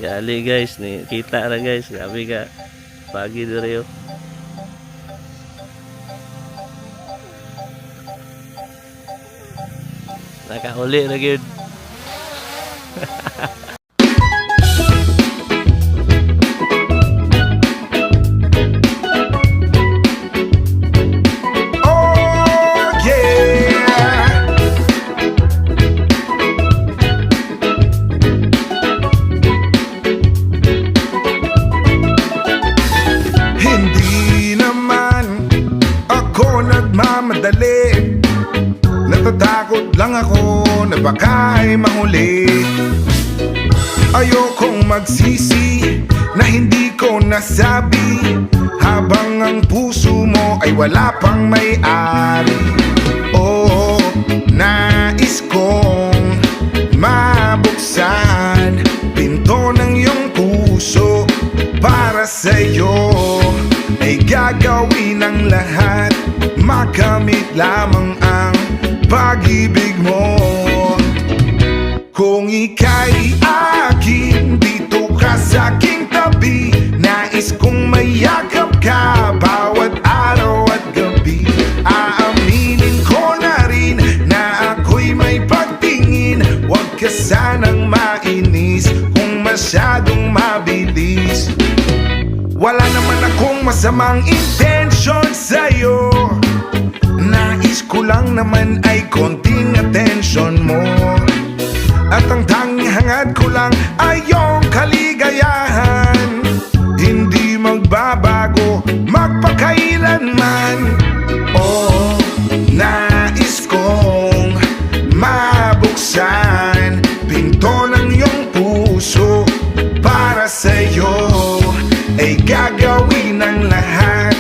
Gali guys, ni kita na guys. Sabi ka, pagi dito. Nakauli na gyud. Nagmamadali, natatakot lang ako na baka ay mahuli. Ayokong magsisi na hindi ko nasabi, habang ang puso mo ay wala pang may-ari. Oo, nais kong mabuksan pinto ng iyong puso. Para sa'yo ay gagawin ang lahat, makamit lamang ang pag-ibig mo. Kung ika'y akin, dito ka sa aking tabi. Nais kong mayakap ka bawat araw at gabi. Aaminin ko na rin na ako'y may pagtingin. Huwag ka sanang mainis kung masyadong mabilis. Wala naman akong masamang intensyon sa'yo, nais ko lang naman ay konting atensyon mo. At ang tanging hangad ko lang ay iyong kaligayahan, hindi magbabago magpakailanman. Oh, nais kong mabuksan pinto ng iyong puso. Para sa'yo ay gagawin ang lahat.